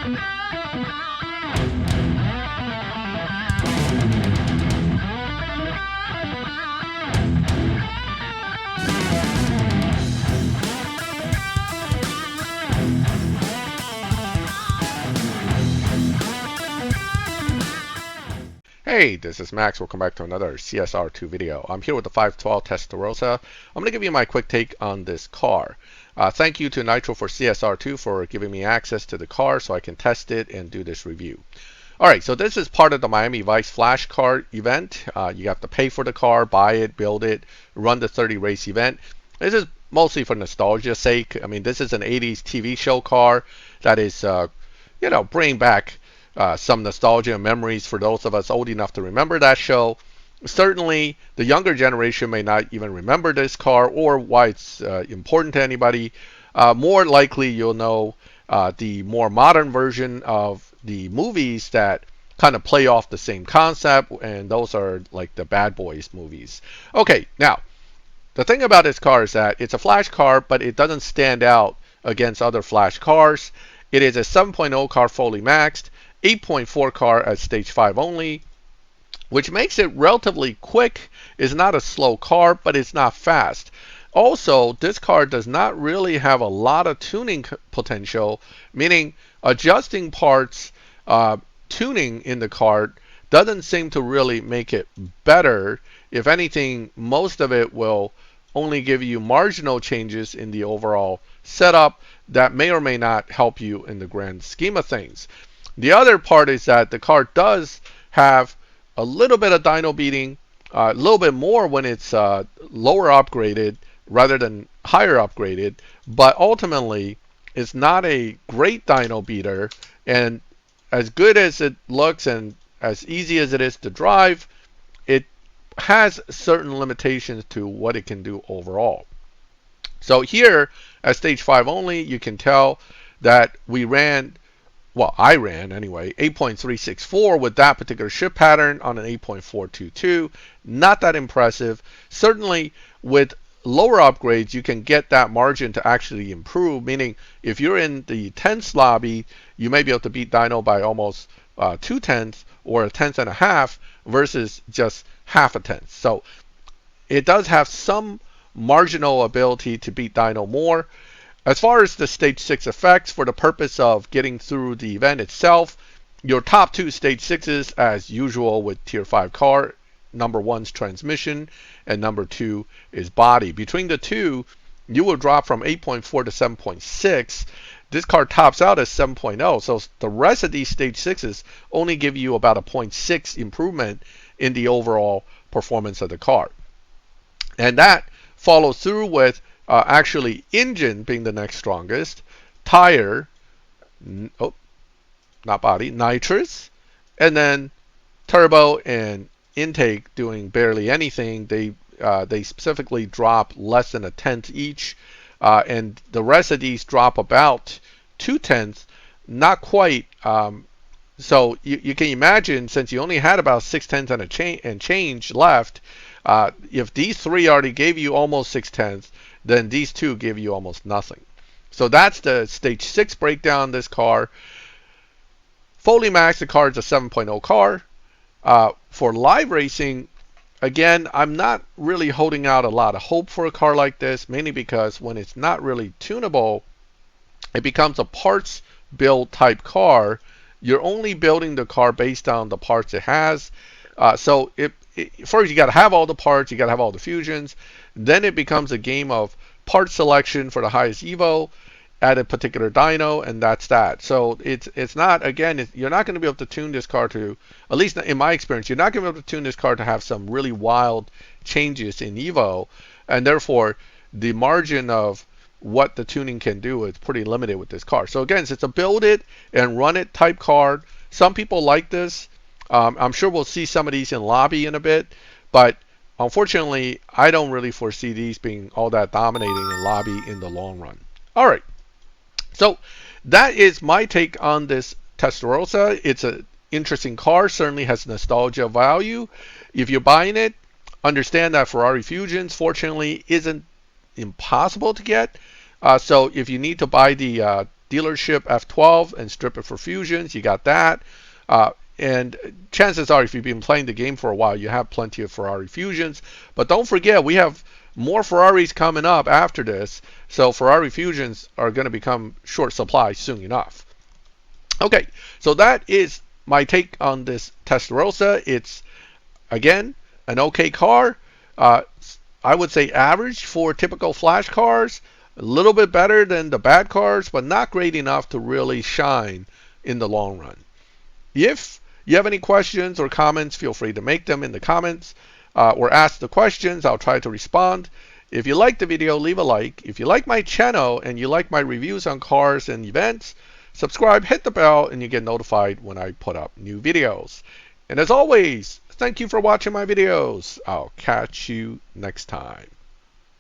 Hey, this is Max. Welcome back to another CSR2 video. I'm here with the 512 Testarossa. I'm going to give you my quick take on this car. Thank you to Nitro for CSR2 for giving me access to the car so I can test it and do this review. Alright, so this is part of the Miami Vice Flash Car event. You have to pay for the car, buy it, build it, run the 30 race event. This is mostly for nostalgia's sake. I mean, this is an 80s TV show car that is, bringing back some nostalgia and memories for those of us old enough to remember that show. Certainly, the younger generation may not even remember this car or why it's important to anybody. More likely, you'll know the more modern version of the movies that kind of play off the same concept, and those are like the Bad Boys movies. Okay, now, the thing about this car is that it's a Flash car, but it doesn't stand out against other Flash cars. It is a 7.0 car fully maxed, 8.4 car at stage 5 only, which makes it relatively quick. It's not a slow car, but it's not fast. Also, this car does not really have a lot of tuning potential, meaning adjusting parts, tuning in the car doesn't seem to really make it better. If anything, most of it will only give you marginal changes in the overall setup that may or may not help you in the grand scheme of things. The other part is that the car does have a little bit of dyno beating, a little bit more when it's lower upgraded rather than higher upgraded, but ultimately it's not a great dyno beater, and as good as it looks and as easy as it is to drive, it has certain limitations to what it can do overall. So here at stage 5 only, you can tell that I ran anyway, 8.364 with that particular shift pattern on an 8.422. Not that impressive. Certainly with lower upgrades, you can get that margin to actually improve, meaning if you're in the 10th lobby, you may be able to beat dyno by almost 2/10 or 1/10.5 versus just half a tenth. So it does have some marginal ability to beat dyno more. As far as the stage 6 effects, for the purpose of getting through the event itself, your top two stage 6s, as usual with tier 5 car, number 1's transmission and number 2 is body. Between the two, you will drop from 8.4 to 7.6. This car tops out at 7.0, so the rest of these stage 6s only give you about a 0.6 improvement in the overall performance of the car. And that follows through with actually engine being the next strongest, tire, not body, nitrous, and then turbo and intake doing barely anything. They specifically drop less than 1/10 each, and the rest of these drop about 2/10, not quite. So you can imagine, since you only had about 6/10 and change left, if these three already gave you almost 6/10, then these two give you almost nothing. So that's the stage 6 breakdown of this car. Fully maxed, the car is a 7.0 car. For live racing, again, I'm not really holding out a lot of hope for a car like this, mainly because when it's not really tunable, it becomes a parts build type car. You're only building the car based on the parts it has. So first you got to have all the parts, you got to have all the fusions. Then it becomes a game of part selection for the highest Evo at a particular dyno, and that's that. So it's not, again, you're not going to be able to tune this car to, at least in my experience, you're not going to be able to tune this car to have some really wild changes in Evo, and therefore the margin of what the tuning can do is pretty limited with this car. So again, it's a build it and run it type car. Some people like this. I'm sure we'll see some of these in lobby in a bit, but unfortunately, I don't really foresee these being all that dominating in lobby in the long run. All right, so that is my take on this Testarossa. It's an interesting car, certainly has nostalgia value. If you're buying it, understand that Ferrari Fusions, fortunately, isn't impossible to get. So if you need to buy the dealership F12 and strip it for fusions. You got that. And chances are, if you've been playing the game for a while, you have plenty of Ferrari fusions. But don't forget, we have more Ferraris coming up after this. So Ferrari fusions are going to become short supply soon enough. Okay, so that is my take on this Testarossa. It's, again, an okay car. I would say average for typical flash cars. A little bit better than the bad cars, but not great enough to really shine in the long run. If you have any questions or comments, feel free to make them in the comments or ask the questions. I'll try to respond. If you like the video, leave a like. If you like my channel and you like my reviews on cars and events, subscribe, hit the bell, and you get notified when I put up new videos. And as always, thank you for watching my videos. I'll catch you next time.